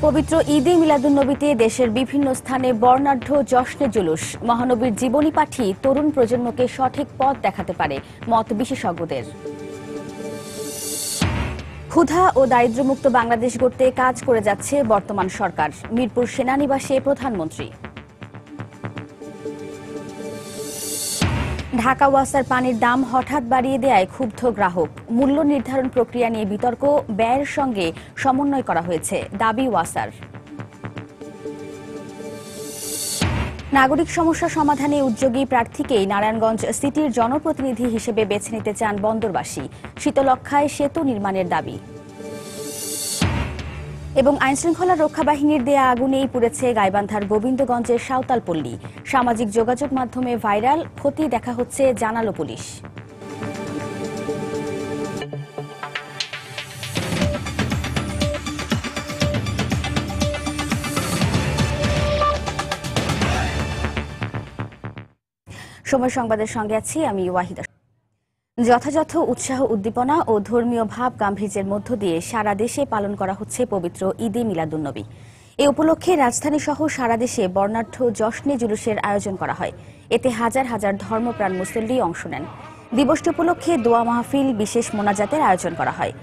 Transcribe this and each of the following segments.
পবিত্র ঈদে মিলাদুন্নবীতে দেশের বিভিন্ন স্থানে বর্ণাঢ্য জশ্নে জুলুস। মহানবীর জীবনী পাঠই তরুণ প্রজন্মকে সঠিক পথ দেখাতে পারে মত বিশেষজ্ঞদের। ক্ষুধা ও দারিদ্র্যমুক্ত বাংলাদেশ গড়তে কাজ করে যাচ্ছে বর্তমান সরকার। মিরপুর সেনানিবাসে প্রধানমন্ত্রী। ঢাকা ওয়াসার পানির দাম হঠাৎ বাড়িয়ে দেয়ায় ক্ষুব্ধ গ্রাহক। মূল্য নির্ধারণ প্রক্রিয়া নিয়ে বিতর্ক, ব্যয়ের সঙ্গে সমন্বয় করা হয়েছে, দাবি ওয়াসার। নাগরিক সমস্যা সমাধানে উদ্যোগী প্রার্থীকেই নারায়ণগঞ্জ সিটির জনপ্রতিনিধি হিসেবে বেছে নিতে চান বন্দরবাসী। শীতলক্ষ্যায় সেতু নির্মাণের দাবি। এবং আইনশৃঙ্খলা রক্ষা বাহিনীর দেয়া আগুনেই পুড়েছে গাইবান্ধার গোবিন্দগঞ্জের সাঁওতালপল্লী। সামাজিক যোগাযোগ মাধ্যমে ভাইরাল, ক্ষতি দেখা হচ্ছে জানালো পুলিশ। সময় সংবাদের সঙ্গে আছি আমি ওয়াহিদা। যথাযথ উৎসাহ, উদ্দীপনা ও ধর্মীয় ভাব গাম্ভীর্যের মধ্য দিয়ে সারা দেশে পালন করা হচ্ছে পবিত্র ঈদে মিলাদুন্নবী। এ উপলক্ষে রাজধানী সহ সারা দেশে বর্ণাঢ্য জশ্নে জুলুসের আয়োজন করা হয়। এতে হাজার হাজার ধর্মপ্রাণ মুসল্লি অংশ নেন। দিবসটি উপলক্ষে দোয়া মাহফিল, বিশেষ মোনাজাতের আয়োজন করা হয়।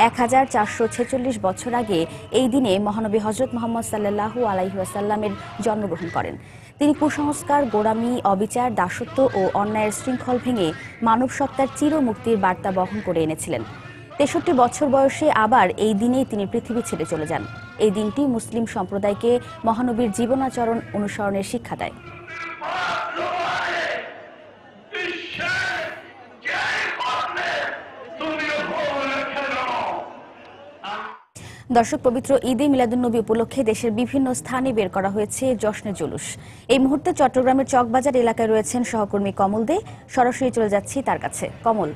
1446 বছর আগে এই দিনে মহানবী হযরত মুহাম্মদ সাল্লাল্লাহু আলাইহি ওয়াসাল্লামের জন্মগ্রহণ করেন। তিনি কুসংস্কার, গোঁড়ামি, অবিচার, দাসত্ব ও অন্যায়ের শৃঙ্খল ভেঙে মানব সত্তার চির মুক্তির বার্তা বহন করে এনেছিলেন। 63 বছর বয়সে আবার এই দিনেই তিনি পৃথিবী ছেড়ে চলে যান। এই দিনটি মুসলিম সম্প্রদায়কে মহানবীর জীবনাচরণ অনুসরণের শিক্ষা দেয়। দর্শক, পবিত্র ঈদে মিলাদুন্নবী উপলক্ষে দেশের বিভিন্ন স্থানে বের করা হয়েছে জশ্নে জুলুস। এই মুহূর্তে চট্টগ্রামের চকবাজার এলাকায় রয়েছেন সহকর্মী কমল দে। সরাসরি চলে যাচ্ছি তার কাছে। কমল।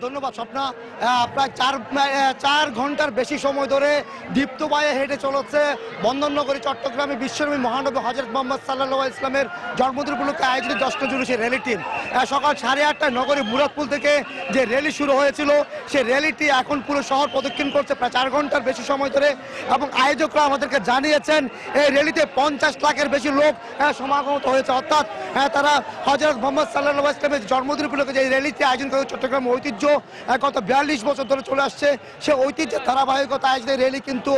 ধন্যবাদ স্বপ্না। প্রায় 4 ঘন্টার বেশি সময় ধরে দীপ্ত পায়ে হেঁটে চলেছে বন্দরনগরী চট্টগ্রামে বিশ্বনবী মহানবী হযরত মুহাম্মদ সাল্লাল্লাহু আলাইহি ওয়াসাল্লামের জন্মদিন উপলক্ষে আয়োজিত জশ্নে জুলুসের র্যালিটি। সকাল 8:30টায় নগরী মুরাদপুর থেকে যে র্যালি শুরু হয়েছিল, সেই র্যালিটি এখন পুরো শহর প্রদক্ষিণ করছে প্রায় 4 ঘন্টার বেশি সময় ধরে। এবং আয়োজকরা আমাদেরকে জানিয়েছেন এই র্যালিতে 50 লাখের বেশি লোক সমাগত হয়েছে। অর্থাৎ তারা হযরত মুহাম্মদ সাল্লাল্লাহু আলাইহি ওয়াসাল্লামের জন্মদিন উপলক্ষে যে র্যালিটি আয়োজন করে চট্টগ্রাম ঐতিহ্য গত 42 বছর ধরে চলে আসছে, সে ঐতিহ্যের ধারাবাহিকতা আয়োজিত র্যালি কিন্তু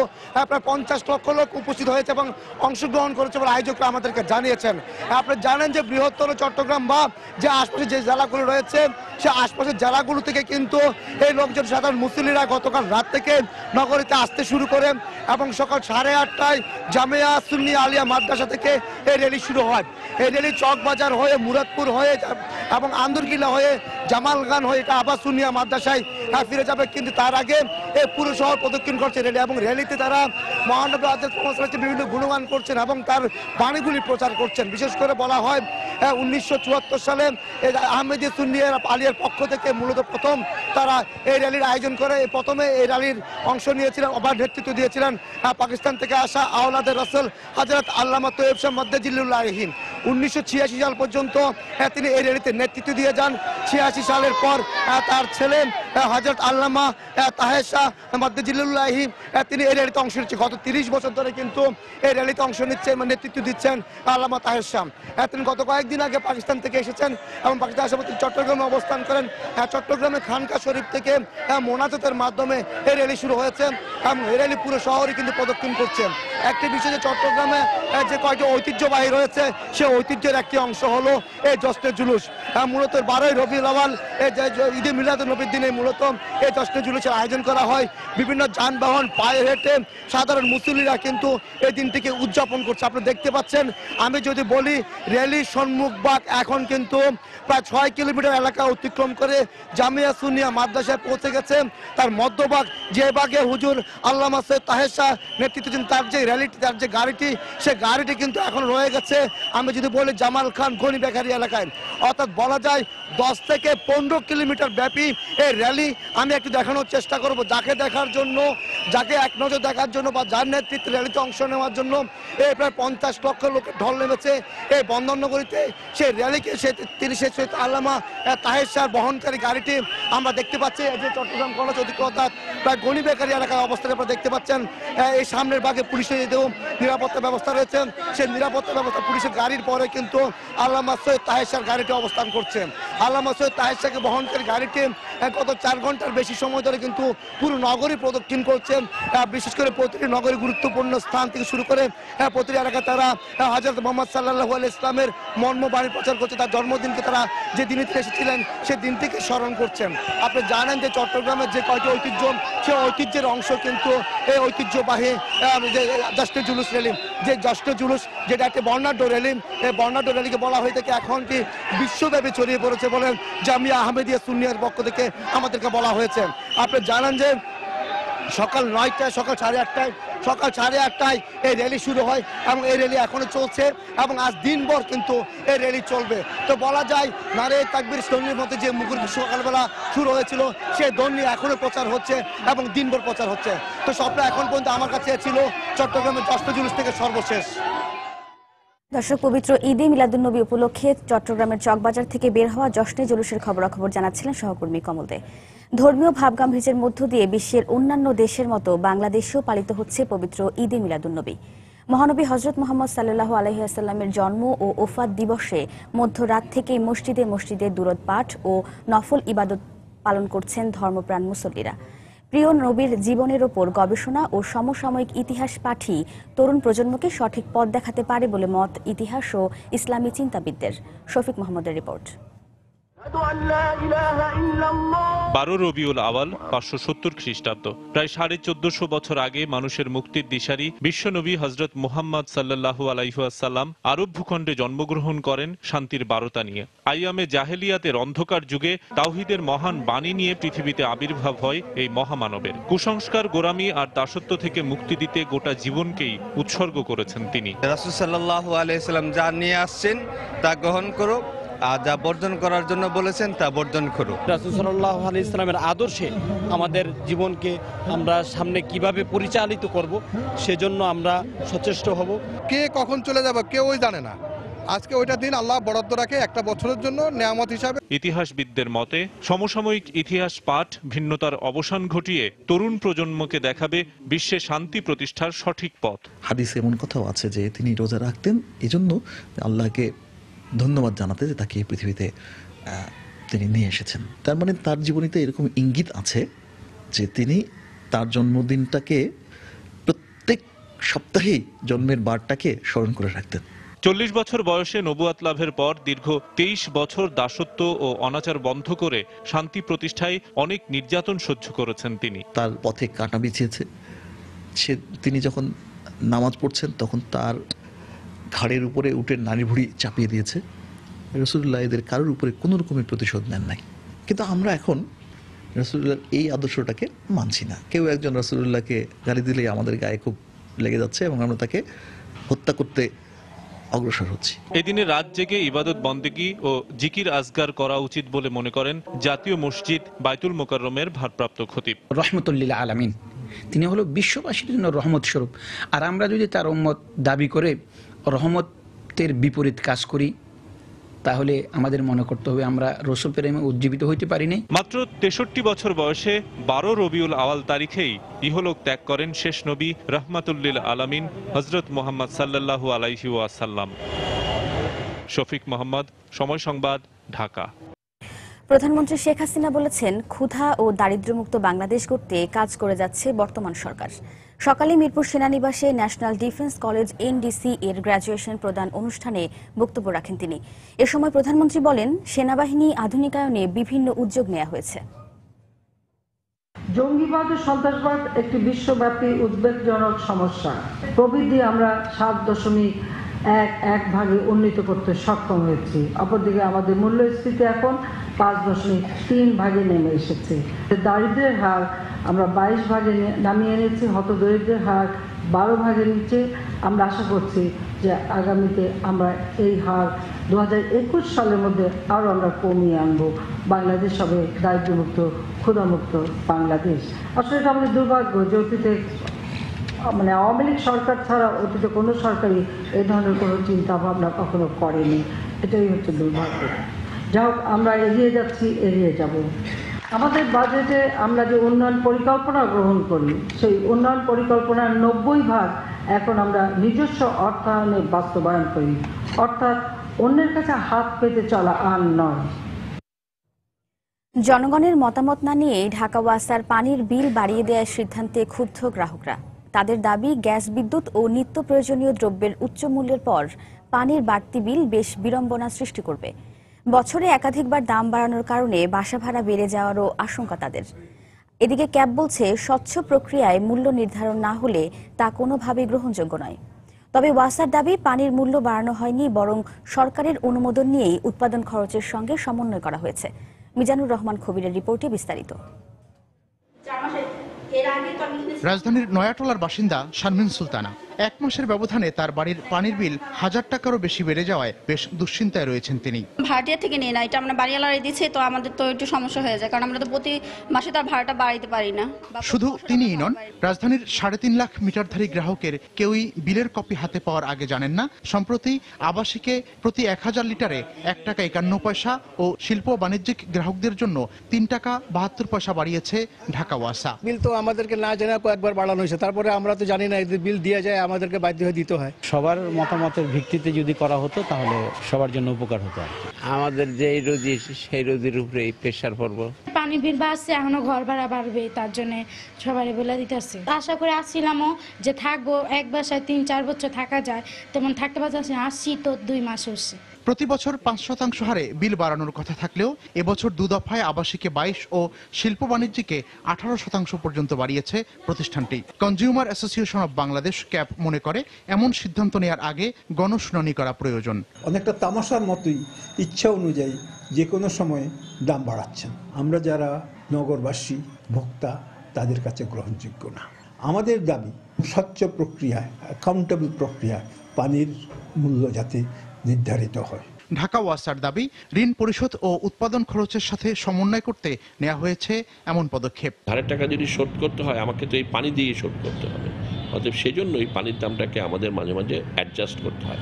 প্রায় 50 লক্ষ লোক উপস্থিত হয়েছে এবং অংশগ্রহণ করেছে বলে আয়োজকরা আমাদেরকে জানিয়েছেন। আপনি জানেন যে বৃহত্তর চট্টগ্রাম বা যে আশপাশে যে জেলাগুলো রয়েছে, সে আশপাশের জেলাগুলো থেকে কিন্তু এই লোকজন, সাধারণ মুসল্লিরা গতকাল রাত থেকে নগরীতে আসতে শুরু করে এবং সকাল 8:30টায় জামিয়া সুন্নি আলিয়া মাদ্রাসা থেকে এই র্যালি শুরু হয়। এই র্যালি চকবাজার হয়ে, মুরাদপুর হয়ে এবং আন্দরকিল্লা হয়ে, জামালখান হয়ে এটা আবার সুন্নিয়া মাদ্রাসায় ফিরে যাবে। কিন্তু তার আগে এই পুরো শহর প্রদক্ষিণ করছে র্যালি এবং র্যালিতে তারা মহানবী হযরত মুহাম্মদ সাল্লাল্লাহু আলাইহি ওয়াসাল্লামের বিভিন্ন গুণগান করছেন এবং তার বাণীগুলি প্রচার করছেন। বিশেষ করে বলা হয় 1974 সালে আহমেদিয়া সুন্নিয়া আলিয়ার পক্ষ থেকে মূলত প্রথম তারা এই র্যালির আয়োজন করে। প্রথমে এই র্যালির অংশ নিয়েছিলেন, অবাধ নেতৃত্ব দিয়েছিলেন পাকিস্তান থেকে আসা আওলাদে রাসূল হযরত আল্লামা তৈয়ব শাহ মদ্দাজিল্লুল্লাহ আলাইহি। 1986 সাল পর্যন্ত তিনি এই র্যালিতে নেতৃত্ব দিয়ে যান। 86 সালের পর তার ছেলে হযরত আল্লামা তাহের শাহ মদ্দাজিল্লুল্লাহ আলাইহি তিনি এই র্যালিতে অংশ নিচ্ছেন। গত 30 বছর ধরে কিন্তু এই র্যালিতে অংশ নিচ্ছেন, নেতৃত্ব দিচ্ছেন আল্লামা তাহের শাহ। তিনি গত কয়েকদিন আগে পাকিস্তান থেকে এসেছেন এবং পাকিস্তান আসার পর তিনি চট্টগ্রামে অবস্থান করেন। চট্টগ্রামে খানকা শরীফ থেকে মোনাজাতের মাধ্যমে এই র্যালি শুরু হয়েছে এবং এই র্যালি পুরো শহরে কিন্তু প্রদক্ষিণ করছেন। একটি বিষয় যে চট্টগ্রামে যে কয়েকটি ঐতিহ্যবাহী রয়েছে, সে ঐতিহ্যের একটি অংশ হলো এই জশ্নে জুলুস। মূলত 12ই রবিউল আউয়াল ঈদে মিলাদুন্নবীর দিনে মূলত এই জশ্নে জুলুসের আয়োজন করা হয়। বিভিন্ন যানবাহন পায়ে হেঁটে সাধারণ মুসল্লিরা কিন্তু এই দিনটিকে উদযাপন করছে। আপনি দেখতে পাচ্ছেন, আমি যদি বলি র্যালির সম্মুখভাগ এখন কিন্তু প্রায় 6 কিলোমিটার এলাকা অতিক্রম করে জামিয়া সুন্নিয়া মাদ্রাসায় পৌঁছে গেছে। তার মধ্যভাগ, যে ভাগে হুজুর আল্লামা সৈয়দ তাহের শাহ নেতৃত্বাধীন তার যে র্যালিটি, তার যে গাড়িটি, সে গাড়িটি কিন্তু এখন রয়ে গেছে আমি যদি বলি জামাল খান গনি বেকারি এলাকায়। অর্থাৎ বলা যায় 10 থেকে 15 কিলোমিটার ব্যাপী এই র্যালি আমি একটু দেখানোর চেষ্টা করব। যাকে দেখার জন্য, যাকে এক নজর দেখার জন্য বা যার নেতৃত্বে র্যালিতে অংশ নেওয়ার জন্য এই প্রায় 50 লক্ষ লোকের ঢল নেমেছে এই বন্দরনগরীতে। সেই র্যালিকে তিনি শেখ আল্লামা তাহের শাহ বহনকারী গাড়িটি আমরা দেখতে পাচ্ছি যে চট্টগ্রাম কলেজ অধিকর্তা প্রায় গণি বেকারি এলাকার অবস্থানে আপনারা দেখতে পাচ্ছেন। এই সামনের ভাগে পুলিশের যেতেও নিরাপত্তা ব্যবস্থা রয়েছে, সেই নিরাপত্তা ব্যবস্থা পুলিশের গাড়ির পরে কিন্তু আল্লামা সৈয়দ তাহের শাহ গাড়িটি অবস্থান করছে। আল্লামা সৈয়দ তাহের শাহকে বহনকারী গাড়িটি গত 4 ঘন্টার বেশি সময় ধরে কিন্তু পুরো নগরী প্রদক্ষিণ করছে। বিশেষ করে প্রতিটি নগরী গুরুত্বপূর্ণ স্থান থেকে শুরু করে প্রতিটি এলাকায় তারা হযরত মুহাম্মদ সাল্লাল্লাহু আলাইহি ইসলামের মর্মবাণী প্রচার করছে। তার জন্মদিনকে তারা যে দিনে তিনি এসেছিলেন সেই দিনটিকে স্মরণ করছেন। আপনি জানেন যে চট্টগ্রামের যে কয়টি ঐতিহ্য, সেই ঐতিহ্যের অংশ কিন্তু এই ঐতিহ্যবাহী যে জশ্নে জুলুস র্যালি, যে জশ্নে জুলুস যেটা একটি বর্ণাঢ্য র্যালি, এই বর্ণাঢ্য র্যালিকে বলা হয়ে থাকে এখন কি বিশ্বব্যাপী ছড়িয়ে পড়েছে বলে জামিয়া আহমেদিয়া সুন্নিয়ার পক্ষ থেকে আমাদেরকে বলা হয়েছে। আপনি জানেন যে সকাল 9টায়, সকাল 8:30টায় এই র্যালি শুরু হয় এবং এই র্যালি এখনো চলছে এবং আজ দিনভর কিন্তু এই র্যালি চলবে। তো বলা যায় নারে তাকবীর ধ্বনির মধ্যে যে মুখর সকালবেলা শুরু হয়েছিল সেই ধ্বনি এখনো প্রচার হচ্ছে এবং দিনভর প্রচার হচ্ছে। তো সবটা এখন পর্যন্ত আমার কাছে ছিল চট্টগ্রামের জশ্নে জুলুস থেকে সর্বশেষ। দর্শক, পবিত্র ঈদে মিলাদুন্নবী উপলক্ষে চট্টগ্রামের চকবাজার থেকে বের হওয়া জশ্নে জুলুসের খবরাখবর জানাচ্ছিলেন সহকর্মী কমল দে। ধর্মীয় ভাবগাম্ভীর্যের মধ্য দিয়ে বিশ্বের অন্যান্য দেশের মতো বাংলাদেশেও পালিত হচ্ছে পবিত্র ঈদে মিলাদুন্নবী। মহানবী হযরত মুহাম্মদ সাল্লাল্লাহু আলাইহি ওয়াসাল্লামের জন্ম ও ওফাত দিবসে মধ্যরাত থেকেই মসজিদে মসজিদে দুরূদ পাঠ ও নফল ইবাদত পালন করছেন ধর্মপ্রাণ মুসল্লিরা। প্রিয় নবীর জীবনের ওপর গবেষণা ও সমসাময়িক ইতিহাস পাঠই তরুণ প্রজন্মকে সঠিক পথ দেখাতে পারে বলে মত ইতিহাস ও ইসলামী চিন্তাবিদদের। শফিক মাহমুদের রিপোর্ট। 12 রবিউল আওয়াল 570 খ্রিস্টাব্দ, প্রায় 1450 বছর আগে মানুষের মুক্তির দিশারি বিশ্বনবী হযরত মুহাম্মদ সাল্লাল্লাহু আলাইহি ওয়াসাল্লাম আরব ভূখণ্ডে জন্মগ্রহণ করেন শান্তির বার্তা নিয়ে। আইয়ামে জাহেলিয়াতের অন্ধকার যুগে তাওহীদের মহান বাণী নিয়ে পৃথিবীতে আবির্ভাব হয় এই মহামানবের। কুসংস্কার, গোরামি আর দাসত্ব থেকে মুক্তি দিতে গোটা জীবনকেই উৎসর্গ করেছেন তিনি। রাসূল সাল্লাল্লাহু আলাইহি ওয়াসাল্লাম যা নিয়ে আসছেন তা গ্রহণ করো, আর যা বর্জন করার জন্য বলেছেন তা বর্জন করো। রাসূল সাল্লাল্লাহু আলাইহি ইসলামের আদর্শে আমাদের জীবনকে আমরা সামনে কিভাবে পরিচালিত করব সেজন্য আমরা সচেষ্ট হব। কে কখন চলে যাবে কেউই জানে না। আজকে ওইটা দিন আল্লাহ বরাদ্দ রাখে একটা বছরের জন্য নেয়ামত হিসাবে। ইতিহাসবিদদের মতে সমসাময়িক ইতিহাস পাঠ ভিন্নতার অবসান ঘটিয়ে তরুণ প্রজন্মকে দেখাবে বিশ্বে শান্তি প্রতিষ্ঠার সঠিক পথ। হাদিসে এমন কথাও আছে যে তিনি রোজা রাখতেন এজন্য আল্লাহকে ধন্যবাদ জানাতে যে তাকে এই পৃথিবীতে তিনি নিয়ে এসেছেন। তার মানে তার জীবনীতে এরকম ইঙ্গিত আছে যে তিনি তার জন্মদিনটাকে প্রত্যেক সপ্তাহেই জন্মের বারটাকে স্মরণ করে রাখতেন। 40 বছর বয়সে নবুয়াত লাভের পর দীর্ঘ 23 বছর দাসত্ব ও অনাচার বন্ধ করে শান্তি প্রতিষ্ঠায় অনেক নির্যাতন সহ্য করেছেন তিনি। তার পথে কাঁটা বিছিয়েছে। তিনি যখন নামাজ পড়ছেন তখন তার ঘাড়ের উপরে উঠে নারী ভুড়ি চাপিয়ে দিয়েছে। রাসূলুল্লাহ এদের কারোর উপরে কোনো রকমের প্রতিশোধ নেন নাই। কিন্তু আমরা এখন রাসূলুল্লাহর এই আদর্শটাকে মানছি না। কেউ একজন রাসূলুল্লাহকে গালি দিলেই আমাদের গায়ে খুব লেগে যাচ্ছে এবং আমরা তাকে হত্যা করতে অগ্রসর হচ্ছি। এদিনে রাত জেগে ইবাদত বন্দেগী ও জিকির আজগার করা উচিত বলে মনে করেন জাতীয় মসজিদ বাইতুল মোকাররমের ভারপ্রাপ্ত খতিব। রহমতুল লিল আলামিন, তিনি হলো বিশ্ববাসীর জন্য রহমত স্বরূপ। আর আমরা যদি তার উম্মত দাবি করে রহমতের বিপরীত কাজ করি তাহলে আমাদের মনে করতে হবে আমরা রাসূল প্রেমে উজ্জীবিত হইতে পারিনি। মাত্র 63 বছর বয়সে 12 রবিউল আওয়াল তারিখেই ইহলোক ত্যাগ করেন শেষ নবী রাহমাতুল লিল আলামিন হযরত মুহাম্মদ সাল্লাল্লাহু আলাইহি ওয়াসাল্লাম। শফিক মাহমুদ, সময় সংবাদ, ঢাকা। প্রধানমন্ত্রী শেখ হাসিনা বলেছেন, ক্ষুধা ও দারিদ্র্যমুক্ত বাংলাদেশ গড়তে কাজ করে যাচ্ছে বর্তমান সরকার। সকালে মিরপুর সেনানিবাসে ন্যাশনাল ডিফেন্স কলেজ এনডিসি এর গ্র্যাজুয়েশন প্রদান অনুষ্ঠানে বক্তব্য রাখেন তিনি। এ সময় প্রধানমন্ত্রী বলেন, সেনাবাহিনী আধুনিকায়নে বিভিন্ন উদ্যোগ নেওয়া হয়েছে। জঙ্গিবাদ ও সন্ত্রাসবাদ একটি বিশ্বব্যাপী উদ্বেগজনক সমস্যা। প্রবৃদ্ধি আমরা 7.11 ভাগে উন্নীত করতে সক্ষম হয়েছি। অপরদিকে আমাদের মূল্যস্ফীতি এখন 5.3 ভাগে নেমে এসেছে। দারিদ্র্যের হার আমরা 22 ভাগে নামিয়ে এনেছি, হতদরিদ্রের হার 12 ভাগের নিচে। আমরা আশা করছি যে আগামীতে আমরা এই হার 2021 সালের মধ্যে আরও আমরা কমিয়ে আনবো। বাংলাদেশ হবে দারিদ্র্যমুক্ত, ক্ষুধামুক্ত বাংলাদেশ। আসলে এটা আমাদের দুর্ভাগ্য যে অতীতে মানে আওয়ামী লীগ সরকার ছাড়া অতীতে কোনো সরকারই এই ধরনের কোনো চিন্তা ভাবনা কখনো করেনি। এটাই হচ্ছে দুর্ভাগ্য। যাই হোক, আমরা এগিয়ে যাচ্ছি, এগিয়ে যাব। আমাদের বাজেটে আমরা যে উন্নয়ন পরিকল্পনা গ্রহণ করি, সেই উন্নয়ন পরিকল্পনার 90% এখন আমরা নিজস্ব অর্থায়নে বাস্তবায়ন করি, অর্থাৎ অন্যের কাছে হাত পেতে চলা আর নয়। জনগণের মতামত না নিয়ে ঢাকা ওয়াসার পানির বিল বাড়িয়ে দেওয়ার সিদ্ধান্তে ক্ষুব্ধ গ্রাহকরা। তাদের দাবি, গ্যাস, বিদ্যুৎ ও নিত্য প্রয়োজনীয় দ্রব্যের উচ্চ মূল্যের পর পানির বাড়তি বিল বেশ বিড়ম্বনা সৃষ্টি করবে। বছরে একাধিকবার দাম বাড়ানোর কারণে বাসা ভাড়া বেড়ে যাওয়ারও আশঙ্কা তাদের। এদিকে ক্যাব বলছে, স্বচ্ছ প্রক্রিয়ায় মূল্য নির্ধারণ না হলে তা কোনোভাবেই গ্রহণযোগ্য নয়। তবে ওয়াসার দাবি, পানির মূল্য বাড়ানো হয়নি, বরং সরকারের অনুমোদন নিয়েই উৎপাদন খরচের সঙ্গে সমন্বয় করা হয়েছে। মিজানুর রহমান খবিরের রিপোর্টে বিস্তারিত। রাজধানীর নয়াটোলার বাসিন্দা শারমিন সুলতানা। 1 মাসের ব্যবধানে তার বাড়ির পানির বিল 1000 টাকারও বেশি বেড়ে যাওয়ায় বেশ দুশ্চিন্তায় রয়েছেন তিনি। ভাড়াটিয়া থেকে নিয়ে না, এটা আমরা বাড়িওয়ালারে দিচ্ছি, তো আমাদের তো একটু সমস্যা হয়ে যায়, কারণ আমরা তো প্রতি মাসে তার ভাড়াটা বাড়াইতে পারি না। শুধু তিনিই নন, রাজধানীর 3.5 লাখ মিটারধারী গ্রাহকের কেউই বিলের কপি হাতে পাওয়ার আগে জানেন না সম্প্রতি আবাসিকে প্রতি 1000 লিটারে 1 টাকা 51 পয়সা ও শিল্প বাণিজ্যিক গ্রাহকদের জন্য 3 টাকা 72 পয়সা বাড়িয়েছে ঢাকা ওয়াসা। বিল তো আমাদেরকে না জানা কয়েকবার বাড়ানো হয়েছে, তারপরে আমরা তো জানি না, বিল দিয়ে যায়, আমাদেরকে বাধ্য হয়ে দিতে হয়। সবার মতামতের ভিত্তিতে যদি করা হতো তাহলে সবার জন্য উপকার হতো। আমাদের যে রোজি সেই রোজির উপরে প্রেশার পড়বো। পানি বিল বাড়ছে, এখনো ঘর ভাড়া বাড়বে, তার জন্য সবাই বলে দিতেছে। আশা করে আসছিলামও যে থাকবো, এক বাসায় 3-4 বছর থাকা যায়, তেমন থাকতে পারছি। আসছি তো 2 মাস হচ্ছে। প্রতি বছর 5% হারে বিল বাড়ানোর কথা থাকলেও এবছর 2 দফায় আবাসিকে 22 ও শিল্প বাণিজ্যিকে 18% পর্যন্ত বাড়িয়েছে প্রতিষ্ঠানটি। Consumer association of Bangladesh cap মনে করে, এমন সিদ্ধান্ত নেওয়ার আগে গণশুনানি করা প্রয়োজন। অনেকটা তামাশার মতোই ইচ্ছা অনুযায়ী যে কোনো সময় দাম বাড়াচ্ছেন। আমরা যারা নগরবাসী, ভোক্তা, তাদের কাছে গ্রহণযোগ্য না। আমাদের দাবি, স্বচ্ছ প্রক্রিয়ায়, অ্যাকাউন্টেবল প্রক্রিয়ায় পানির মূল্য যাতে নির্ধারিত হয়। ঢাকা ওয়াসার দাবি, ঋণ পরিশোধ ও উৎপাদন খরচের সাথে সমন্বয় করতে নেওয়া হয়েছে এমন পদক্ষেপ। ধারের টাকা যদি শোধ করতে হয়, আমাকে তো এই পানি দিয়ে শোধ করতে হবে। অতএব সেজন্যই পানির দামটাকে আমাদের মাঝে মাঝে অ্যাডজাস্ট করতে হয়।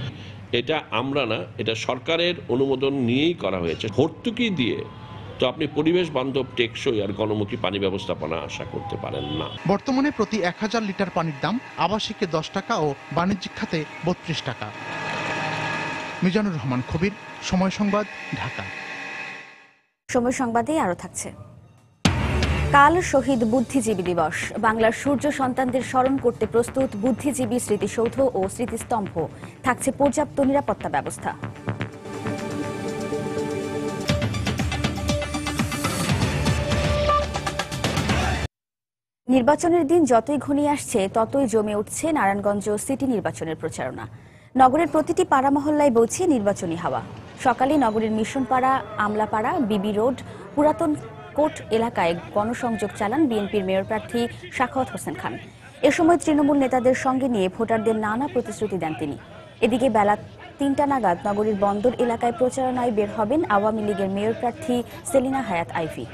এটা আমরা না, এটা সরকারের অনুমোদন নিয়েই করা হয়েছে। ভর্তুকি দিয়ে তো আপনি পরিবেশ বান্ধব, টেকসই আর গণমুখী পানি ব্যবস্থাপনা আশা করতে পারেন না। বর্তমানে প্রতি 1000 লিটার পানির দাম আবাসিকে 10 টাকা ও বাণিজ্যিক খাতে 32 টাকা। মিজানুর রহমান খবির, সময় সংবাদ, ঢাকা। সময় সংবাদে আরো থাকছে। কাল শহীদ বুদ্ধিজীবী দিবস। বাংলার সূর্য সন্তানদের স্মরণ করতে প্রস্তুত বুদ্ধিজীবী স্মৃতিসৌধ ও স্মৃতিস্তম্ভ। থাকছে পর্যাপ্ত নিরাপত্তা ব্যবস্থা। নির্বাচনের দিন যতই ঘনিয়ে আসছে, ততই জমে উঠছে নারায়ণগঞ্জ সিটি নির্বাচনের প্রচারণা। নগরের প্রতিটি পাড়া মহল্লায় বইছে নির্বাচনী হাওয়া। সকালে নগরের মিশনপাড়া, আমলাপাড়া, বিবি রোড, পুরাতন কোট এলাকায় গণসংযোগ চালান বিএনপির মেয়র প্রার্থী সাখাওয়াত হোসেন খান। এ সময় তৃণমূল নেতাদের সঙ্গে নিয়ে ভোটারদের নানা প্রতিশ্রুতি দেন তিনি। এদিকে বেলা 3টা নাগাদ নগরীর বন্দর এলাকায় প্রচারণায় বের হবেন আওয়ামী লীগের মেয়র প্রার্থী সেলিনা হায়াত আইভি।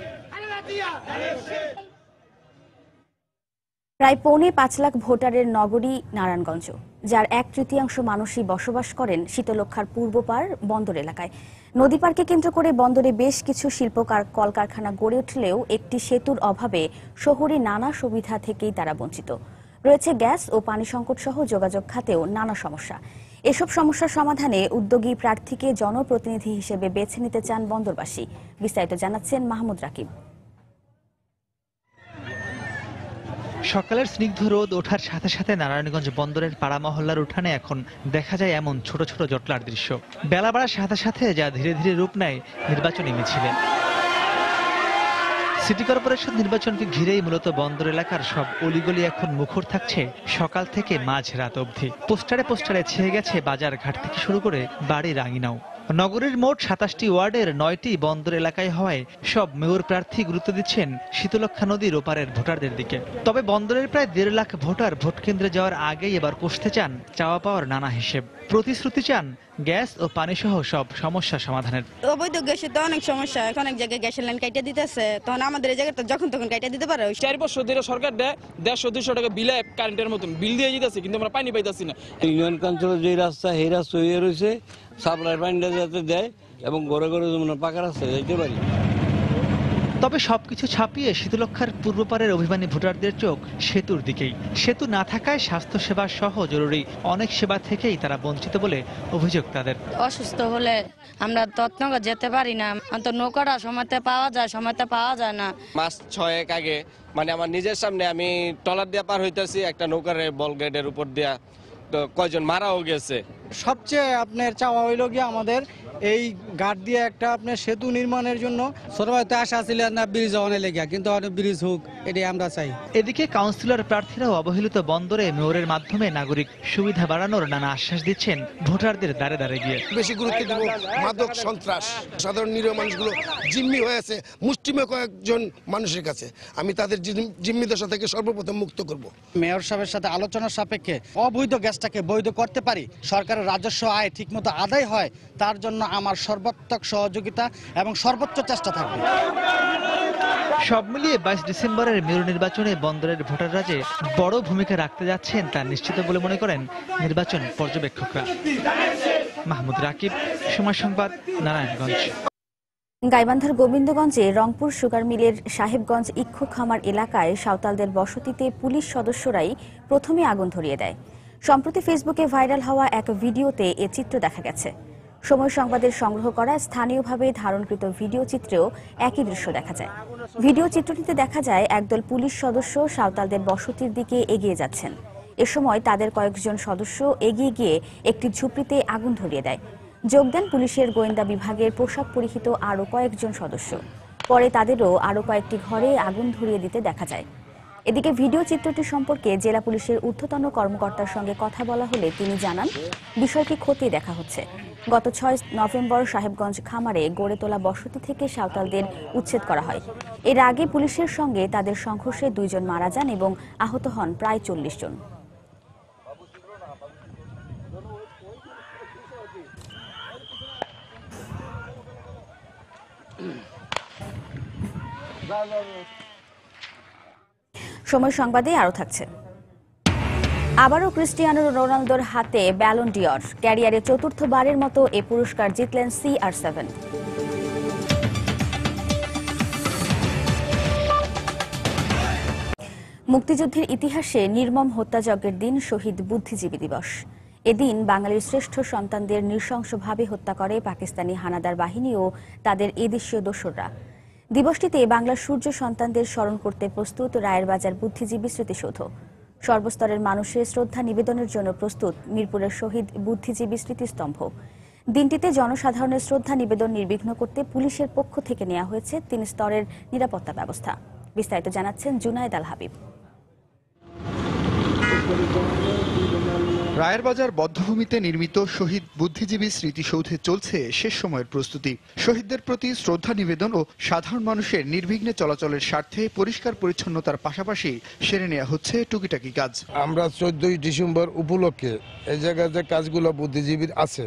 প্রায় 5.25 লাখ ভোটারের নগরী নারায়ণগঞ্জ, যার 1/3 মানুষই বসবাস করেন শীতলক্ষার পূর্বপাড় বন্দর এলাকায়। নদী পার্কে কেন্দ্র করে বন্দরে বেশ কিছু শিল্প কলকারখানা গড়ে উঠলেও একটি সেতুর অভাবে শহরে নানা সুবিধা থেকেই তারা বঞ্চিত। রয়েছে গ্যাস ও পানি সংকট সহ যোগাযোগ খাতেও নানা সমস্যা। এসব সমস্যার সমাধানে উদ্যোগী প্রার্থীকে জনপ্রতিনিধি হিসেবে বেছে নিতে চান বন্দরবাসী। বিস্তারিত জানাচ্ছেন মাহমুদ রাকিব। সকালের স্নিগ্ধ রোদ ওঠার সাথে সাথে নারায়ণগঞ্জ বন্দরের পাড়া মহল্লার উঠানে এখন দেখা যায় এমন ছোট ছোট জটলার দৃশ্য। বেলা বাড়ার সাথে সাথে যা ধীরে ধীরে রূপ নেয় নির্বাচনী মিছিলে। সিটি কর্পোরেশন নির্বাচনকে ঘিরেই মূলত বন্দর এলাকার সব অলিগলি এখন মুখর থাকছে সকাল থেকে মাঝ রাত অবধি। পোস্টারে পোস্টারে ছেয়ে গেছে বাজার ঘাট থেকে শুরু করে বাড়ির আঙিনাও। নগরীর মোট 27টি ওয়ার্ডের 9টি বন্দর এলাকায় হওয়ায় সব মেয়র প্রার্থী গুরুত্ব দিচ্ছেন শীতলক্ষ্যা নদীর ওপারের ভোটারদের দিকে। তবে বন্দরের প্রায় 1.5 লাখ ভোটার ভোট কেন্দ্রে যাওয়ার আগেই এবার কষতে চান চাওয়া পাওয়ার নানা হিসেব। প্রতিশ্রুতি চান গ্যাস ও পানি সহ সব সমস্যা সমাধানের। অবৈধ গ্যাসের তো অনেক সমস্যা, এখন অনেক জায়গায় গ্যাসের লাইন কাটিয়ে দিতেছে, তখন আমাদের এই জায়গাটা যখন তখন কাটিয়ে দিতে পারে। 4 বছর ধরে সরকার দেয় 150-200 টাকা বিলে কারেন্টের মতন বিল দিয়ে দিতেছে, কিন্তু আমরা পানি পাইতেছি না। ইউনিয়ন কাউন্সিলের যে রাস্তা সেই রাস্তা হয়ে রয়েছে, সাপ্লাই পানিটা যাতে দেয় এবং ঘরে ঘরে যেমন পাকা রাস্তা যাইতে পারি। তবে সবকিছু ছাপিয়ে শীতলক্ষ্যার পূর্বপারের অভিমানী ভোটারদের চোখ সেতুর দিকেই। সেতু না থাকায় স্বাস্থ্যসেবা সহ জরুরি অনেক সেবা থেকেই তারা বঞ্চিত বলে অভিযোগ তাদের। অসুস্থ হলে আমরা তৎনগর যেতে পারি না, অন্তত নৌকাটা সময়তে পাওয়া যায়, সময়তে পাওয়া যায় না। মাস 6 আগে মানে আমার নিজের সামনে আমি ট্রলার দিয়ে পার হইতেছি, একটা নৌকার বল গেটের উপর দিয়া তো কয়জন মারাও গেছে। সবচেয়ে আপনার চাওয়া হইল গিয়ে আমাদের এই ঘাট দিয়ে একটা আপনার সেতু নির্মাণের জন্য সরকার আশা ছিল না ব্রিজ অনেক লেগে, কিন্তু অনেক ব্রিজ হোক এটাই আমরা চাই। এদিকে কাউন্সিলর প্রার্থীরাও অবহেলিত বন্দরে মেয়রের মাধ্যমে নাগরিক সুবিধা বাড়ানোর নানা আশ্বাস দিচ্ছেন ভোটারদের দ্বারে দ্বারে গিয়ে। বেশি গুরুত্ব দেব মাদক সন্ত্রাস, সাধারণ নিরীহ মানুষগুলো জিম্মি হয়েছে মুষ্টিমেয় কয়েকজন মানুষের কাছে, আমি তাদের জিম্মি দশা থেকে সর্বপ্রথম মুক্ত করব। মেয়র সাহেবের সাথে আলোচনার সাপেক্ষে অবৈধ গ্যাসটাকে বৈধ করতে পারি, সরকারের রাজস্ব আয় ঠিকমতো আদায় হয়, তার জন্য আমার সর্বাত্মক সহযোগিতা এবং সর্বোচ্চ চেষ্টা থাকবে। সব মিলিয়ে 22 ডিসেম্বরের মেয়র নির্বাচনে বন্দরের ভোটাররা যে বড় ভূমিকা রাখতে যাচ্ছেন তা নিশ্চিত বলে মনে করেন নির্বাচন পর্যবেক্ষকরা। মাহমুদ রাকিব, সময় সংবাদ, নারায়ণগঞ্জ। গাইবান্ধার গোবিন্দগঞ্জে রংপুর সুগার মিলের সাহেবগঞ্জ ইক্ষু খামার এলাকায় সাঁওতালদের বসতিতে পুলিশ সদস্যরাই প্রথমে আগুন ধরিয়ে দেয়। সম্প্রতি ফেসবুকে ভাইরাল হওয়া এক ভিডিওতে এ চিত্র দেখা গেছে। সময় সংবাদের সংগ্রহ করা স্থানীয়ভাবে ধারণকৃত ভিডিও চিত্রেও একই দৃশ্য দেখা যায়। ভিডিও চিত্রটিতে দেখা যায় একদল পুলিশ সদস্য সাঁওতালদের বসতির দিকে এগিয়ে যাচ্ছেন। এ সময় তাদের কয়েকজন সদস্য এগিয়ে গিয়ে একটি ঝুপড়িতে আগুন ধরিয়ে দেয়। যোগ দেন পুলিশের গোয়েন্দা বিভাগের পোশাক পরিহিত আরও কয়েকজন সদস্য। পরে তাদেরও আরও কয়েকটি ঘরে আগুন ধরিয়ে দিতে দেখা যায়। এদিকে ভিডিও চিত্রটি সম্পর্কে জেলা পুলিশের ঊর্ধ্বতন কর্মকর্তার সঙ্গে কথা বলা হলে তিনি জানান, বিষয়টি খতিয়ে দেখা হচ্ছে। গত 6 নভেম্বর সাহেবগঞ্জ খামারে গড়ে তোলা বসতি থেকে সাঁওতালদের উচ্ছেদ করা হয়। এর আগে পুলিশের সঙ্গে তাদের সংঘর্ষে 2 জন মারা যান এবং আহত হন প্রায় 40 জন। সময় সংবাদে আরও থাকছে। আবারও ক্রিস্টিয়ানো রোনালদোর হাতে ব্যালন ডিওর। ক্যারিয়ারে 4র্থবারের মতো এ পুরস্কার জিতলেন CR7। মুক্তিযুদ্ধের ইতিহাসে নির্মম হত্যাযজ্ঞের দিন শহীদ বুদ্ধিজীবী দিবস। এদিন বাঙালির শ্রেষ্ঠ সন্তানদের নৃশংসভাবে হত্যা করে পাকিস্তানি হানাদার বাহিনী ও তাদের এদেশীয় দোসররা। দিবসটিতে বাংলার সূর্য সন্তানদের স্মরণ করতে প্রস্তুত রায়েরবাজার বুদ্ধিজীবী স্মৃতিসৌধ। সর্বস্তরের মানুষের শ্রদ্ধা নিবেদনের জন্য প্রস্তুত মিরপুরের শহীদ বুদ্ধিজীবী স্মৃতিস্তম্ভ। দিনটিতে জনসাধারণের শ্রদ্ধা নিবেদন নির্বিঘ্ন করতে পুলিশের পক্ষ থেকে নেওয়া হয়েছে 3 স্তরের নিরাপত্তা ব্যবস্থা। বিস্তারিত জানাচ্ছেন জুনায়েদ আল হাবিব। রায়েরবাজার বধ্যভূমিতে নির্মিত শহীদ বুদ্ধিজীবী স্মৃতিসৌধে চলছে শেষ সময়ের প্রস্তুতি। শহীদদের প্রতি শ্রদ্ধা নিবেদন ও সাধারণ মানুষের নির্বিঘ্নে চলাচলের স্বার্থে পরিষ্কার পরিচ্ছন্নতার পাশাপাশি সেরে নেওয়া হচ্ছে টুকিটাকি কাজ। আমরা 14 ডিসেম্বর উপলক্ষে এই জায়গায় যে কাজগুলো বুদ্ধিজীবীর আছে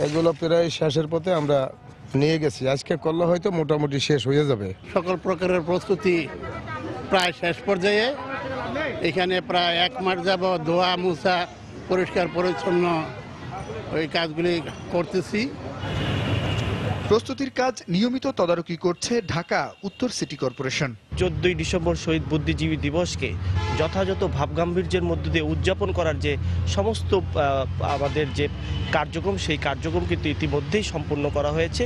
এগুলো প্রায় শেষের পথে আমরা নিয়ে গেছি। আজকে করলে হয়তো মোটামুটি শেষ হয়ে যাবে। সকল প্রকারের প্রস্তুতি প্রায় শেষ পর্যায়ে। এখানে প্রায় 1 মাস যাবত ধোয়া মুছা পরিষ্কার পরিচ্ছন্ন ওই কাজগুলি করতেছি। প্রস্তুতির কাজ নিয়মিত তদারকি করছে ঢাকা উত্তর সিটি কর্পোরেশন। 14 ডিসেম্বর শহীদ বুদ্ধিজীবী দিবসকে যথাযথ ভাবগাম্ভীর্যের মধ্য দিয়ে উদযাপন করার যে সমস্ত আমাদের যে কার্যক্রম, সেই কার্যক্রম কিন্তু ইতিমধ্যেই সম্পূর্ণ করা হয়েছে।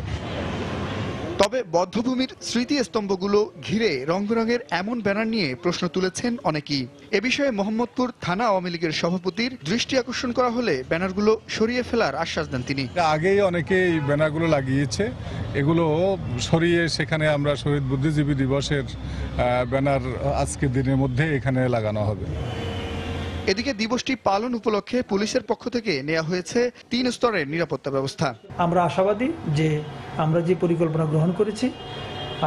তবে বধ্যভূমির স্মৃতিস্তম্ভগুলো ঘিরে রং বেরঙের এমন ব্যানার নিয়ে প্রশ্ন তুলেছেন অনেকেই। এ বিষয়ে মোহাম্মদপুর থানা আওয়ামী লীগের সভাপতির দৃষ্টি আকর্ষণ করা হলে ব্যানারগুলো সরিয়ে ফেলার আশ্বাস দেন তিনি। আগেই অনেকে এই ব্যানারগুলো লাগিয়েছে, এগুলো সরিয়ে সেখানে আমরা শহীদ বুদ্ধিজীবী দিবসের ব্যানার আজকের দিনের মধ্যে এখানে লাগানো হবে। এদিকে দিবসটি পালন উপলক্ষে পুলিশের পক্ষ থেকে নেওয়া হয়েছে 3 স্তরের নিরাপত্তা ব্যবস্থা। আমরা আশাবাদী যে আমরা যে পরিকল্পনা গ্রহণ করেছি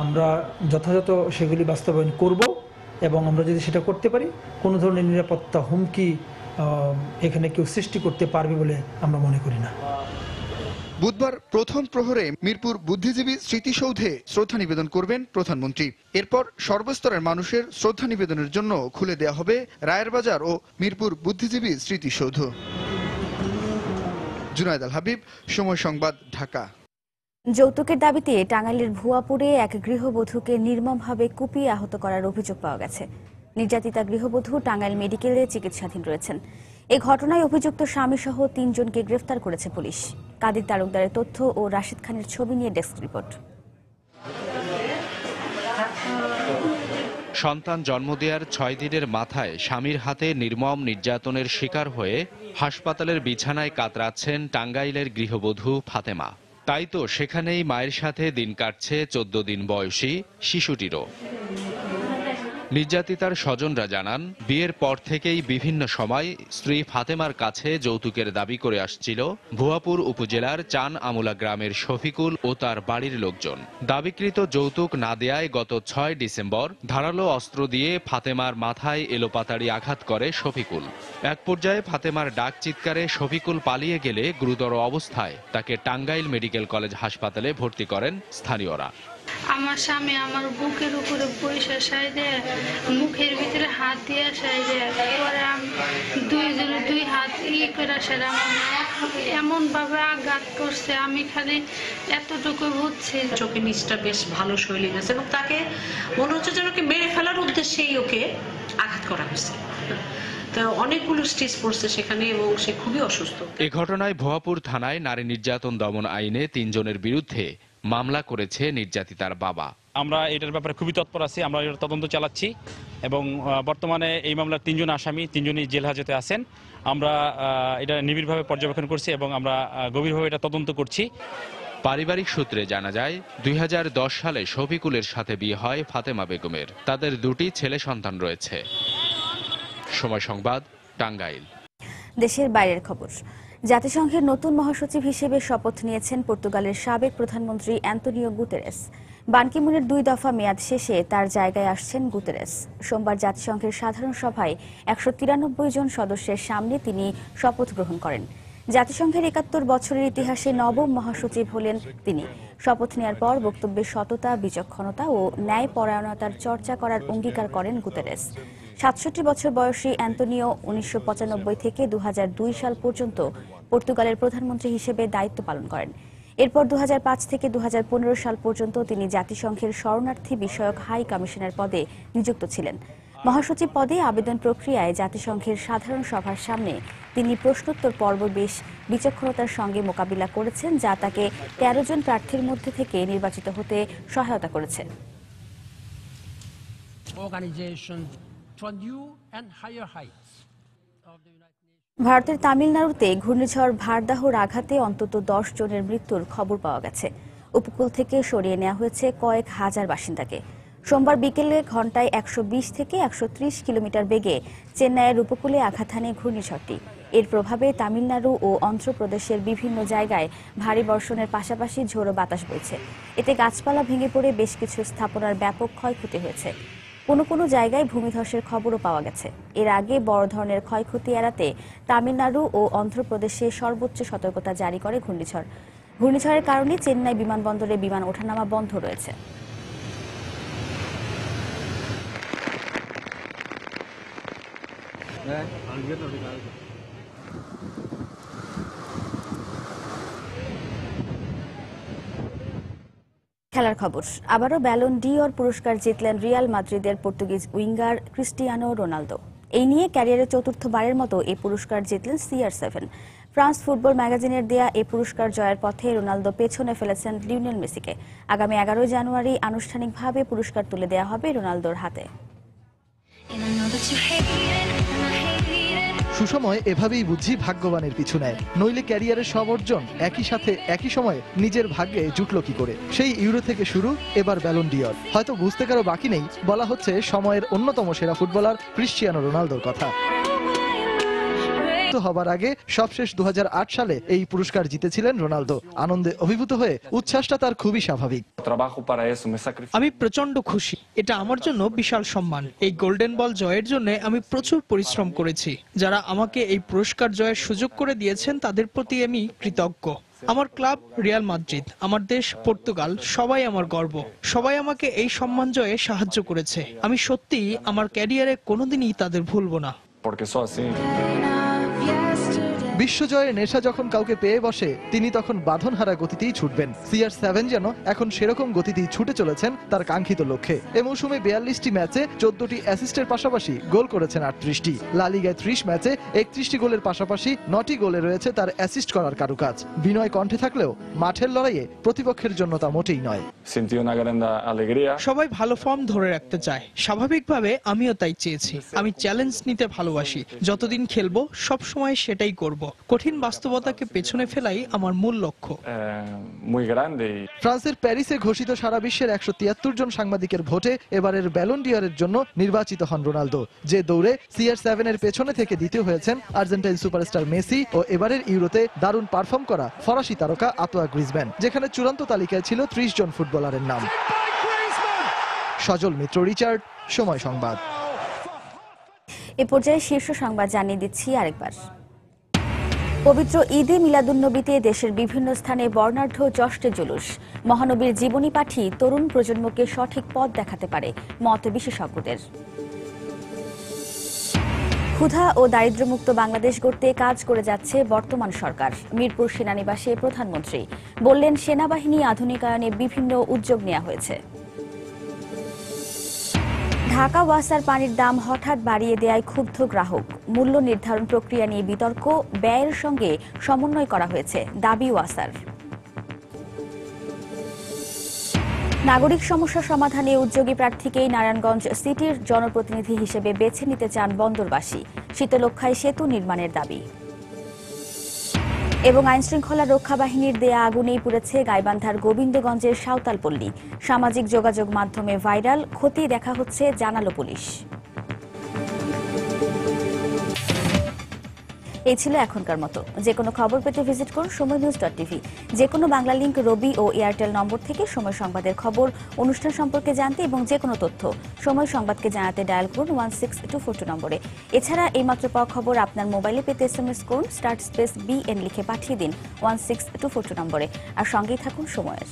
আমরা যথাযথ সেগুলি বাস্তবায়ন করব এবং আমরা যদি সেটা করতে পারি কোনো ধরনের নিরাপত্তা হুমকি এখানে কেউ সৃষ্টি করতে পারবে বলে আমরা মনে করি না। বুধবার প্রথম প্রহরে মিরপুর বুদ্ধিজীবী স্মৃতিসৌধে শ্রদ্ধা নিবেদন করবেন প্রধানমন্ত্রী। এরপর সর্বস্তরের মানুষের শ্রদ্ধা নিবেদনের জন্য খুলে দেয়া হবে রায়ের বাজার ও মিরপুর বুদ্ধিজীবী স্মৃতিসৌধ। জুনায়েদ আল হাবিব, সময় সংবাদ, ঢাকা। যৌতুকের দাবিতে টাঙ্গাইলের ভুয়াপুরে এক গৃহবধূকে নির্মমভাবে কুপিয়ে আহত করার অভিযোগ পাওয়া গেছে। নির্যাতিতা গৃহবধূ টাঙ্গাইল মেডিকেলে চিকিৎসাধীন রয়েছেন। এই ঘটনায় অভিযুক্ত স্বামীসহ 3 জনকে গ্রেফতার করেছে পুলিশ। কাদির তালুকদারের তথ্য ও রাশিদ খানের ছবি নিয়ে ডেস্ক রিপোর্ট। সন্তান জন্ম দেওয়ার 6 দিনের মাথায় স্বামীর হাতে নির্মম নির্যাতনের শিকার হয়ে হাসপাতালের বিছানায় কাতরাচ্ছেন টাঙ্গাইলের গৃহবধূ ফাতেমা। তাই তো সেখানেই মায়ের সাথে দিন কাটছে 14 দিন বয়সী শিশুটিরও। নির্যাতিতার স্বজনরা জানান, বিয়ের পর থেকেই বিভিন্ন সময় স্ত্রী ফাতেমার কাছে যৌতুকের দাবি করে আসছিল ভুয়াপুর উপজেলার চান আমুলা গ্রামের শফিকুল ও তার বাড়ির লোকজন। দাবিকৃত যৌতুক না দেয়ায় গত 6 ডিসেম্বর ধারালো অস্ত্র দিয়ে ফাতেমার মাথায় এলোপাতাড়ি আঘাত করে শফিকুল। এক পর্যায়ে ফাতেমার ডাক চিৎকারে শফিকুল পালিয়ে গেলে গুরুতর অবস্থায় তাকে টাঙ্গাইল মেডিকেল কলেজ হাসপাতালে ভর্তি করেন স্থানীয়রা। আমার স্বামী আমার বুকের উপরে পয়সা সাইডে মুখের ভিতরে হাত দিয়ে সাইডে পরে দুই হাত করে সেটা এমন ভাবে আঘাত করছে আমি খালি এতটুকু বুঝছি। চোখের নিচটা বেশ ভালো শৈলী গেছে এবং তাকে মনে হচ্ছে যেন ওকে মেরে ফেলার উদ্দেশ্যেই ওকে আঘাত করা হয়েছে। অনেকগুলো স্টিচ পড়ছে সেখানে এবং সে খুবই অসুস্থ। এ ঘটনায় ভুয়াপুর থানায় নারী নির্যাতন দমন আইনে 3 জনের বিরুদ্ধে মামলা করেছে নির্যাতিতার বাবা। আমরা এটার ব্যাপারে খুবই তৎপর আছি, আমরা এটার তদন্ত চালাচ্ছি এবং বর্তমানে এই মামলার 3 জন আসামি 3 জনই জেল হাজতে আছেন। আমরা এটা নিবিড়ভাবে পর্যবেক্ষণ করছি এবং আমরা গভীরভাবে এটা তদন্ত করছি। পারিবারিক সূত্রে জানা যায় 2010 সালে শফিকুলের সাথে বিয়ে হয় ফাতেমা বেগমের। তাদের 2টি ছেলে সন্তান রয়েছে। সময় সংবাদ, টাঙ্গাইল। দেশের বাইরের খবর। জাতিসংঘের নতুন মহাসচিব হিসেবে শপথ নিয়েছেন পর্তুগালের সাবেক প্রধানমন্ত্রী অ্যান্তোনিও গুতেরেস। বান কি মুনের 2 দফা মেয়াদ শেষে তার জায়গায় আসছেন গুতেরেস। সোমবার জাতিসংঘের সাধারণ সভায় 193 জন সদস্যের সামনে তিনি শপথ গ্রহণ করেন। জাতিসংঘের 71 বছরের ইতিহাসে নবম মহাসচিব হলেন তিনি। শপথ নেওয়ার পর বক্তব্যে সততা, বিচক্ষণতা ও ন্যায়পরায়ণতার চর্চা করার অঙ্গীকার করেন গুতেরেস। 67 বছর বয়সী অ্যান্তোনিও 1995 থেকে 2002 সাল পর্যন্ত পর্তুগালের প্রধানমন্ত্রী হিসেবে দায়িত্ব পালন করেন। এরপর 2005 থেকে 2015 সাল পর্যন্ত তিনি জাতিসংঘের শরণার্থী বিষয়ক হাই কমিশনার পদে নিযুক্ত ছিলেন। মহাসচিব পদে আবেদন প্রক্রিয়ায় জাতিসংঘের সাধারণ সভার সামনে তিনি প্রশ্নোত্তর পর্ব বেশ বিচক্ষণতার সঙ্গে মোকাবিলা করেছেন, যা তাকে 13 জন প্রার্থীর মধ্যে থেকে নির্বাচিত হতে সহায়তা করেছে। ভারতের তামিলনাড়ুতে ঘূর্ণিঝড় ভারদাহর আঘাতে অন্তত 10 জনের মৃত্যুর খবর পাওয়া গেছে। উপকূল থেকে সরিয়ে নেওয়া হয়েছে কয়েক হাজার বাসিন্দাকে। সোমবার বিকেলে ঘন্টায় 120 থেকে 130 কিলোমিটার বেগে চেন্নাইয়ের উপকূলে আঘাত হানে ঘূর্ণিঝড়টি। এর প্রভাবে তামিলনাড়ু ও অন্ধ্রপ্রদেশের বিভিন্ন জায়গায় ভারী বর্ষণের পাশাপাশি ঝোড়ো বাতাস বইছে। এতে গাছপালা ভেঙে পড়ে বেশ কিছু স্থাপনার ব্যাপক ক্ষয়ক্ষতি হয়েছে। কোনো কোনো জায়গায় ভূমিধসের খবরও পাওয়া গেছে। এর আগে বড় ধরনের ক্ষয়ক্ষতি এড়াতে তামিলনাড়ু ও অন্ধ্রপ্রদেশে সর্বোচ্চ সতর্কতা জারি করে ঘূর্ণিঝড়। ঘূর্ণিঝড়ের কারণে চেন্নাই বিমানবন্দরে বিমান ওঠানামা বন্ধ রয়েছে। খেলার খবর। আবারও ব্যালন ডি'অর পুরস্কার জিতলেন রিয়াল মাদ্রিদের পর্তুগিজ উইঙ্গার ক্রিস্টিয়ানো রোনালদো। এই নিয়ে ক্যারিয়ারে 4র্থবারের মতো এই পুরস্কার জিতলেন CR7। ফ্রান্স ফুটবল ম্যাগাজিনের দেয়া এই পুরস্কার জয়ের পথে রোনালদো পেছনে ফেলেছেন লিওনেল মেসিকে। আগামী 11 জানুয়ারি আনুষ্ঠানিকভাবে পুরস্কার তুলে দেওয়া হবে রোনালদোর হাতে। সুসময় এভাবেই বুঝি ভাগ্যবানের পিছু নেয়, নইলে ক্যারিয়ারের সব অর্জন একই সাথে একই সময়ে নিজের ভাগ্যে জুটল কি করে। সেই ইউরো থেকে শুরু, এবার ব্যালন ডি'অর। হয়তো বুঝতে কারো বাকি নেই, বলা হচ্ছে সময়ের অন্যতম সেরা ফুটবলার ক্রিস্টিয়ানো রোনালদোর কথা। হবার আগে সবশেষ 2008 সালে এই পুরস্কার জিতেছিলেন রোনালদো। আনন্দে অভিভূত হয়ে উচ্ছ্বাসটা তার খুবই স্বাভাবিক। আমি প্রচন্ড খুশি, এটা আমার জন্য বিশাল সম্মান। এই গোল্ডেন বল জয়ের জন্য আমি প্রচুর পরিশ্রম করেছি। যারা আমাকে এই পুরস্কার জয়ের সুযোগ করে দিয়েছেন তাদের প্রতি আমি কৃতজ্ঞ। আমার ক্লাব রিয়াল মাদ্রিদ, আমার দেশ পর্তুগাল, সবাই আমার গর্ব। সবাই আমাকে এই সম্মান জয়ে সাহায্য করেছে। আমি সত্যিই আমার ক্যারিয়ারে কোনোদিনই তাদের ভুলবো না। বিশ্বজয়ের নেশা যখন কাউকে পেয়ে বসে তিনি তখন বাঁধনহারা গতিতেই ছুটবেন। CR7 যেন এখন সেরকম গতিতেই ছুটে চলেছেন তার কাঙ্ক্ষিত লক্ষ্যে। এ মৌসুমে 42টি ম্যাচে 14টি অ্যাসিস্টের পাশাপাশি গোল করেছেন 38টি। লা লিগায় 30 ম্যাচে 31টি গোলের পাশাপাশি 9টি গোলে রয়েছে তার অ্যাসিস্ট করার কারুকাজ। বিনয় কণ্ঠে থাকলেও মাঠের লড়াইয়ে প্রতিপক্ষের জন্য তা মোটেই নয়। সবাই ভালো ফর্ম ধরে রাখতে চায়, স্বাভাবিকভাবে আমিও তাই চেয়েছি। আমি চ্যালেঞ্জ নিতে ভালোবাসি, যতদিন খেলবো সব সময় সেটাই করব। কঠিন বাস্তবতাকে পেছনে ফেলাই আমার মূল লক্ষ্য। ফ্রান্সের প্যারিসে ঘোষিত সারা বিশ্বের 173 জন সাংবাদিকের ভোটে এবারের ব্যালন ডি'অরের জন্য নির্বাচিত হন রোনালদো। যে দৌড়ে CR7 এর পেছনে থেকে দ্বিতীয় হয়েছেন আর্জেন্টাইন সুপারস্টার মেসি ও এবারের ইউরোতে দারুণ পারফর্ম করা ফরাসি তারকা আতোয়া গ্রিজম্যান, যেখানে চূড়ান্ত তালিকায় ছিল 30 জন ফুটবলারের নাম। সজল মিত্র, রিচার্ড, সময় সংবাদ। এ পর্যায়ে শীর্ষ সংবাদ জানিয়ে দিচ্ছি আরেকবার। পবিত্র ঈদে মিলাদুন্নবীতে দেশের বিভিন্ন স্থানে বর্ণাঢ্য জশ্নে জুলুস। মহানবীর জীবনী পাঠই তরুণ প্রজন্মকে সঠিক পথ দেখাতে পারে, মত বিশেষজ্ঞদের। ক্ষুধা ও দারিদ্র্যমুক্ত বাংলাদেশ গড়তে কাজ করে যাচ্ছে বর্তমান সরকার। মিরপুর সেনানিবাসে প্রধানমন্ত্রী বললেন, সেনাবাহিনী আধুনিকায়নে বিভিন্ন উদ্যোগ নেওয়া হয়েছে। ঢাকা ওয়াসার পানির দাম হঠাৎ বাড়িয়ে দেয়ায় ক্ষুব্ধ গ্রাহক। মূল্য নির্ধারণ প্রক্রিয়া নিয়ে বিতর্ক, ব্যয়ের সঙ্গে সমন্বয় করা হয়েছে, দাবি ওয়াসার। নাগরিক সমস্যা সমাধানে উদ্যোগী প্রার্থীকেই নারায়ণগঞ্জ সিটির জনপ্রতিনিধি হিসেবে বেছে নিতে চান বন্দরবাসী। শীতলক্ষ্যায় সেতু নির্মাণের দাবি। এবং আইনশৃঙ্খলা রক্ষা বাহিনীর দেয়া আগুনেই পুড়েছে গাইবান্ধার গোবিন্দগঞ্জের সাঁওতালপল্লী। সামাজিক যোগাযোগ মাধ্যমে ভাইরাল, খতিয়ে দেখা হচ্ছে, জানালো পুলিশ। এই ছিল এখনকার মতো। যে কোনো খবর পেতে ভিজিট করুন সময়নিউজ.tv। যে কোনো বাংলা লিংক, রবি ও এয়ারটেল নম্বর থেকে সময় সংবাদের খবর, অনুষ্ঠান সম্পর্কে জানতে এবং যে কোনো তথ্য সময় সংবাদকে জানাতে ডায়াল করুন 16242 নম্বরে। এছাড়া এইমাত্র পাওয়া খবর আপনার মোবাইলে পেতে SMS করুন *BN লিখে পাঠিয়ে দিন 16242 নম্বরে। আর সঙ্গেই থাকুন সময়ের।